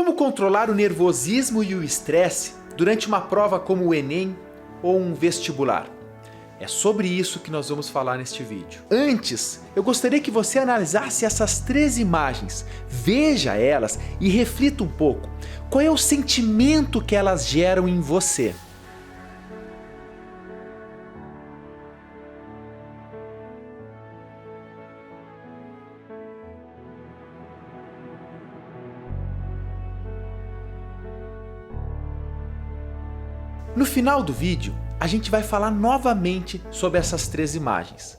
Como controlar o nervosismo e o estresse durante uma prova como o Enem ou um vestibular? É sobre isso que nós vamos falar neste vídeo. Antes, eu gostaria que você analisasse essas 3 imagens, veja elas e reflita um pouco. Qual é o sentimento que elas geram em você? No final do vídeo, a gente vai falar novamente sobre essas 3 imagens.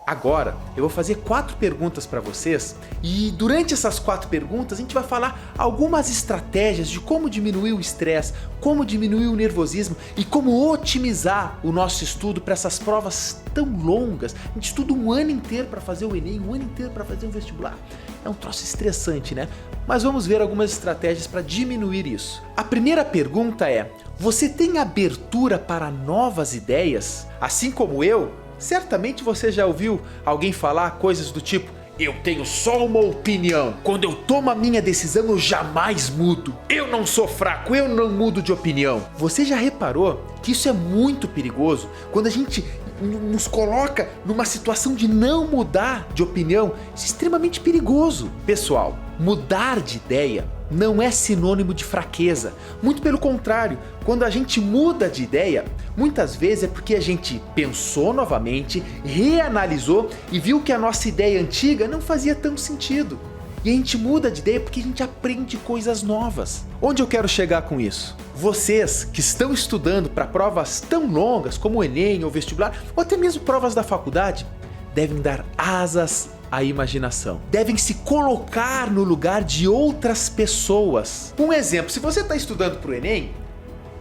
Agora, eu vou fazer 4 perguntas para vocês e durante essas 4 perguntas a gente vai falar algumas estratégias de como diminuir o estresse, como diminuir o nervosismo e como otimizar o nosso estudo para essas provas tão longas. A gente estuda um ano inteiro para fazer o Enem, um ano inteiro para fazer um vestibular. É um troço estressante, né? Mas vamos ver algumas estratégias para diminuir isso. A primeira pergunta é: você tem abertura para novas ideias? Assim como eu, certamente você já ouviu alguém falar coisas do tipo: eu tenho só uma opinião, quando eu tomo a minha decisão eu jamais mudo, eu não sou fraco, eu não mudo de opinião. Você já reparou que isso é muito perigoso quando a gente nos coloca numa situação de não mudar de opinião? Isso é extremamente perigoso. Pessoal, mudar de ideia não é sinônimo de fraqueza. Muito pelo contrário, quando a gente muda de ideia, muitas vezes é porque a gente pensou novamente, reanalisou e viu que a nossa ideia antiga não fazia tanto sentido. E a gente muda de ideia porque a gente aprende coisas novas. Onde eu quero chegar com isso? Vocês que estão estudando para provas tão longas como o Enem ou vestibular, ou até mesmo provas da faculdade, devem dar asas à imaginação. Devem se colocar no lugar de outras pessoas. Um exemplo, se você está estudando para o Enem,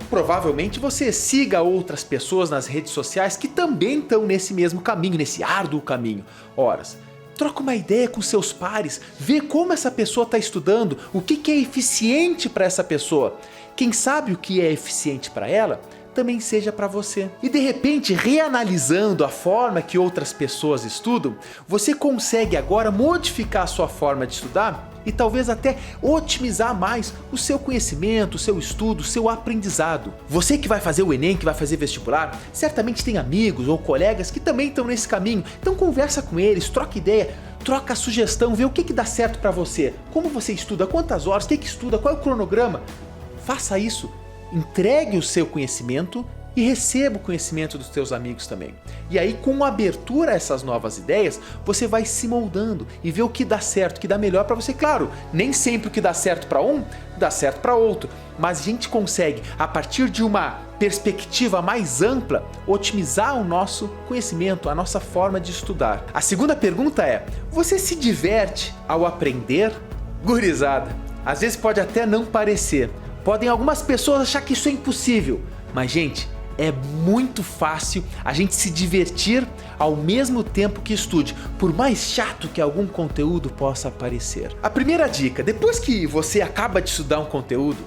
provavelmente você siga outras pessoas nas redes sociais que também estão nesse mesmo caminho, nesse árduo caminho. Horas. Troca uma ideia com seus pares, vê como essa pessoa está estudando, o que é eficiente para essa pessoa. Quem sabe o que é eficiente para ela, também seja para você. E de repente, reanalisando a forma que outras pessoas estudam, você consegue agora modificar a sua forma de estudar e talvez até otimizar mais o seu conhecimento, o seu estudo, o seu aprendizado. Você que vai fazer o Enem, que vai fazer vestibular, certamente tem amigos ou colegas que também estão nesse caminho. Então conversa com eles, troca ideia, troca sugestão, vê o que dá certo para você. Como você estuda, quantas horas, o que estuda, qual é o cronograma. Faça isso. Entregue o seu conhecimento e receba o conhecimento dos seus amigos também. E aí, com abertura a essas novas ideias, você vai se moldando e ver o que dá certo, o que dá melhor para você. Claro, nem sempre o que dá certo para um, dá certo para outro. Mas a gente consegue, a partir de uma perspectiva mais ampla, otimizar o nosso conhecimento, a nossa forma de estudar. A segunda pergunta é: você se diverte ao aprender? Gurizada, às vezes pode até não parecer. Podem algumas pessoas achar que isso é impossível, mas gente, é muito fácil a gente se divertir ao mesmo tempo que estude, por mais chato que algum conteúdo possa parecer. A primeira dica: depois que você acaba de estudar um conteúdo,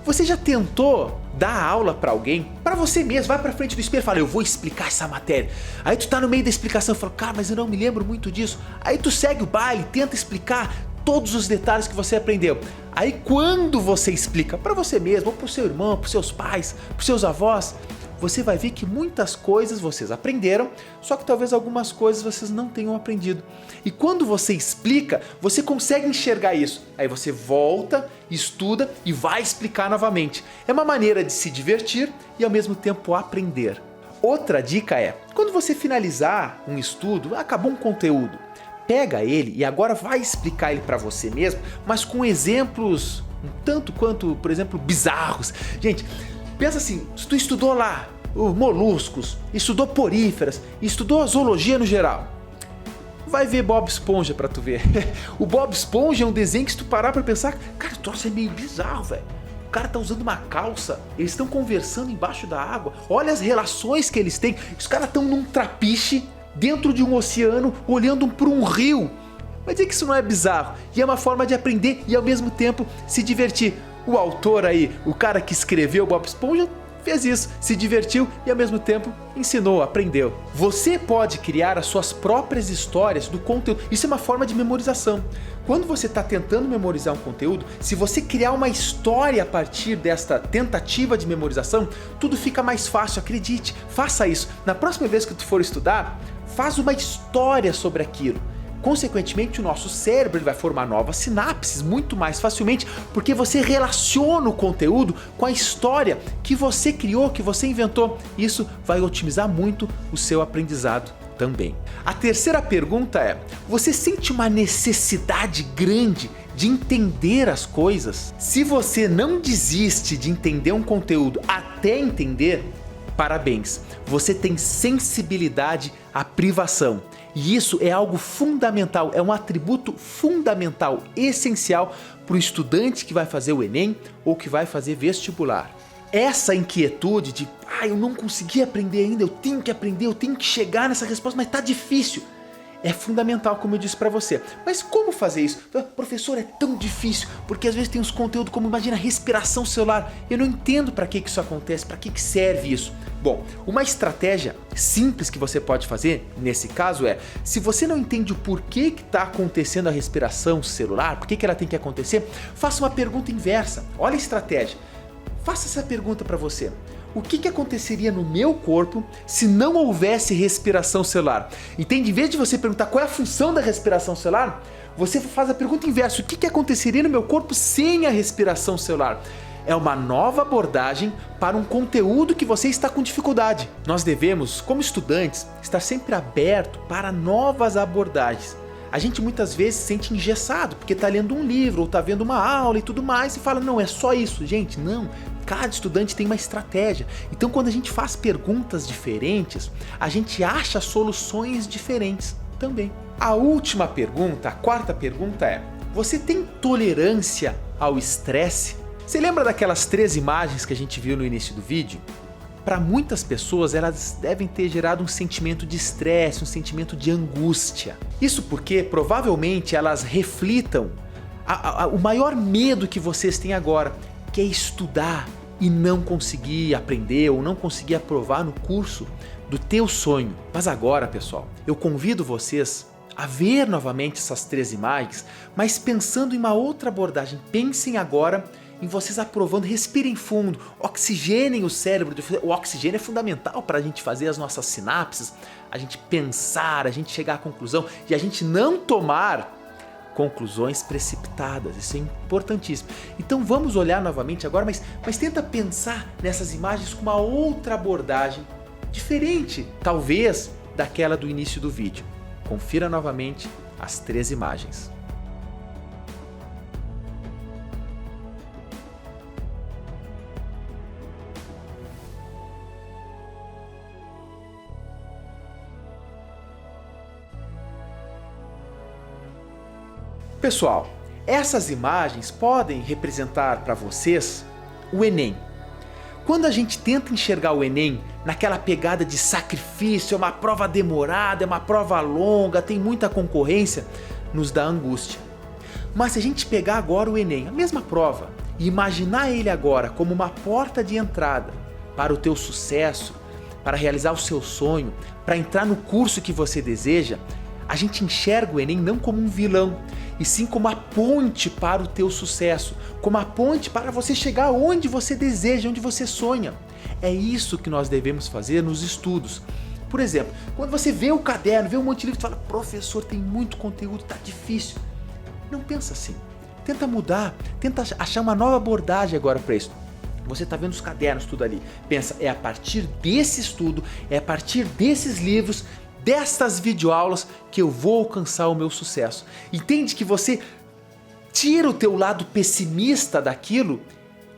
você já tentou dar aula para alguém? Para você mesmo, vai para frente do espelho e fala: eu vou explicar essa matéria. Aí tu tá no meio da explicação e fala: cara, mas eu não me lembro muito disso. Aí tu segue o baile, tenta explicar todos os detalhes que você aprendeu. Aí quando você explica para você mesmo, ou para o seu irmão, para os seus pais, para os seus avós, você vai ver que muitas coisas vocês aprenderam, só que talvez algumas coisas vocês não tenham aprendido. E quando você explica, você consegue enxergar isso. Aí você volta, estuda e vai explicar novamente. É uma maneira de se divertir e ao mesmo tempo aprender. Outra dica é: quando você finalizar um estudo, acabou um conteúdo, pega ele e agora vai explicar ele para você mesmo, mas com exemplos um tanto quanto, por exemplo, bizarros. Gente, pensa assim, se tu estudou lá moluscos, estudou poríferas, estudou zoologia no geral, vai ver Bob Esponja pra tu ver. O Bob Esponja é um desenho que se tu parar pra pensar, cara, o troço é meio bizarro, velho. O cara tá usando uma calça, eles estão conversando embaixo da água, olha as relações que eles têm, os caras estão num trapiche, dentro de um oceano, olhando para um rio. Vai dizer que isso não é bizarro? E é uma forma de aprender e ao mesmo tempo se divertir. O autor aí, o cara que escreveu Bob Esponja, fez isso, se divertiu e ao mesmo tempo ensinou, aprendeu. Você pode criar as suas próprias histórias do conteúdo. Isso é uma forma de memorização. Quando você está tentando memorizar um conteúdo, se você criar uma história a partir desta tentativa de memorização, tudo fica mais fácil, acredite. Faça isso. Na próxima vez que tu for estudar, faz uma história sobre aquilo. Consequentemente, o nosso cérebro ele vai formar novas sinapses muito mais facilmente, porque você relaciona o conteúdo com a história que você criou, que você inventou. Isso vai otimizar muito o seu aprendizado também. A terceira pergunta é: você sente uma necessidade grande de entender as coisas? Se você não desiste de entender um conteúdo até entender, parabéns, você tem sensibilidade à privação. E isso é algo fundamental, é um atributo fundamental, essencial para o estudante que vai fazer o Enem ou que vai fazer vestibular. Essa inquietude de, eu não consegui aprender ainda, eu tenho que aprender, eu tenho que chegar nessa resposta, mas tá difícil. É fundamental, como eu disse para você. Mas como fazer isso? Professor, é tão difícil, porque às vezes tem uns conteúdos como, imagina, respiração celular. Eu não entendo para que isso acontece, para que serve isso. Bom, uma estratégia simples que você pode fazer, nesse caso se você não entende o porquê que está acontecendo a respiração celular, por que ela tem que acontecer, faça uma pergunta inversa. Olha a estratégia. Faça essa pergunta para você. O que aconteceria no meu corpo se não houvesse respiração celular? Entende? Em vez de você perguntar qual é a função da respiração celular, você faz a pergunta inversa. O que aconteceria no meu corpo sem a respiração celular? É uma nova abordagem para um conteúdo que você está com dificuldade. Nós devemos, como estudantes, estar sempre aberto para novas abordagens. A gente muitas vezes se sente engessado, porque está lendo um livro ou está vendo uma aula e tudo mais e fala, não, é só isso. Gente, não. Cada estudante tem uma estratégia. Então, quando a gente faz perguntas diferentes, a gente acha soluções diferentes também. A última pergunta, a quarta pergunta é: você tem tolerância ao estresse? Você lembra daquelas 3 imagens que a gente viu no início do vídeo? Para muitas pessoas, elas devem ter gerado um sentimento de estresse, um sentimento de angústia. Isso porque, provavelmente, elas reflitam o maior medo que vocês têm agora, que é estudar e não conseguir aprender ou não conseguir aprovar no curso do teu sonho. Mas agora, pessoal, eu convido vocês a ver novamente essas 3 imagens, mas pensando em uma outra abordagem. Pensem agora em vocês aprovando, respirem fundo, oxigenem o cérebro. O oxigênio é fundamental para a gente fazer as nossas sinapses, a gente pensar, a gente chegar à conclusão e a gente não tomar conclusões precipitadas. Isso é importantíssimo. Então vamos olhar novamente agora, mas tenta pensar nessas imagens com uma outra abordagem, diferente, talvez, daquela do início do vídeo. Confira novamente as 3 imagens. Pessoal, essas imagens podem representar para vocês o Enem. Quando a gente tenta enxergar o Enem naquela pegada de sacrifício, é uma prova demorada, é uma prova longa, tem muita concorrência, nos dá angústia. Mas se a gente pegar agora o Enem, a mesma prova, e imaginar ele agora como uma porta de entrada para o teu sucesso, para realizar o seu sonho, para entrar no curso que você deseja, a gente enxerga o Enem não como um vilão, e sim como a ponte para o teu sucesso, como a ponte para você chegar onde você deseja, onde você sonha. É isso que nós devemos fazer nos estudos. Por exemplo, quando você vê o caderno, vê um monte de livro e fala, professor, tem muito conteúdo, tá difícil. Não pensa assim. Tenta mudar, tenta achar uma nova abordagem agora para isso. Você está vendo os cadernos, tudo ali. Pensa, é a partir desse estudo, é a partir desses livros, destas videoaulas que eu vou alcançar o meu sucesso. Entende que você tira o teu lado pessimista daquilo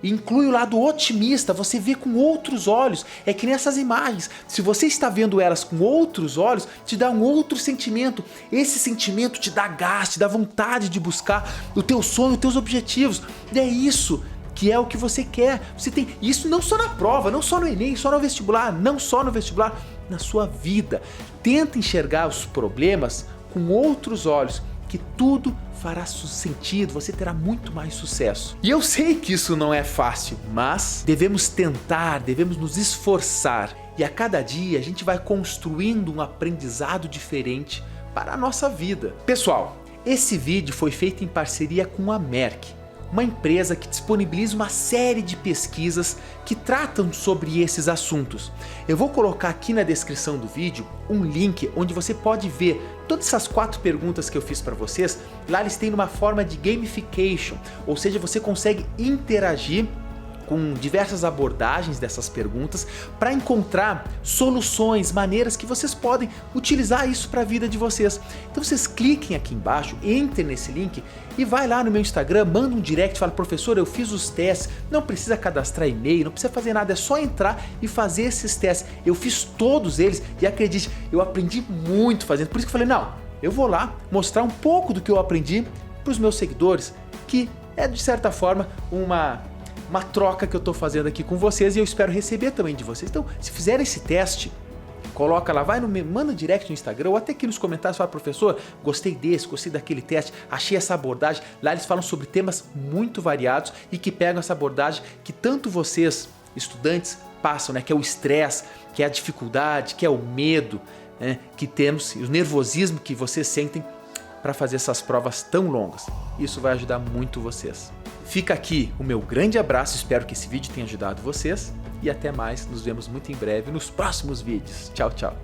e inclui o lado otimista, você vê com outros olhos. É que nessas imagens, se você está vendo elas com outros olhos, te dá um outro sentimento. Esse sentimento te dá gás, te dá vontade de buscar o teu sonho, os teus objetivos. E é isso que é o que você quer. Você tem isso não só na prova, não só no Enem, só no vestibular, não só no vestibular, na sua vida. Tenta enxergar os problemas com outros olhos, que tudo fará sentido, você terá muito mais sucesso. E eu sei que isso não é fácil, mas devemos tentar, devemos nos esforçar. E a cada dia a gente vai construindo um aprendizado diferente para a nossa vida. Pessoal, esse vídeo foi feito em parceria com a Merck, uma empresa que disponibiliza uma série de pesquisas que tratam sobre esses assuntos. Eu vou colocar aqui na descrição do vídeo um link onde você pode ver todas essas 4 perguntas que eu fiz para vocês. Lá eles têm uma forma de gamification, ou seja, você consegue interagir com diversas abordagens dessas perguntas para encontrar soluções, maneiras que vocês podem utilizar isso para a vida de vocês. Então vocês cliquem aqui embaixo, entrem nesse link e vai lá no meu Instagram, manda um direct, fala: professor, eu fiz os testes, não precisa cadastrar e-mail, não precisa fazer nada, é só entrar e fazer esses testes. Eu fiz todos eles e acredite, eu aprendi muito fazendo, por isso que eu falei, não, eu vou lá mostrar um pouco do que eu aprendi para os meus seguidores, que é de certa forma uma troca que eu estou fazendo aqui com vocês e eu espero receber também de vocês. Então, se fizer esse teste, coloca lá, manda direct no Instagram ou até aqui nos comentários, fala: professor, gostei desse, gostei daquele teste, achei essa abordagem. Lá eles falam sobre temas muito variados e que pegam essa abordagem que tanto vocês, estudantes, passam, né? Que é o estresse, que é a dificuldade, que é o medo, né? Que temos, e o nervosismo que vocês sentem para fazer essas provas tão longas. Isso vai ajudar muito vocês. Fica aqui o meu grande abraço, espero que esse vídeo tenha ajudado vocês e até mais, nos vemos muito em breve nos próximos vídeos. Tchau, tchau!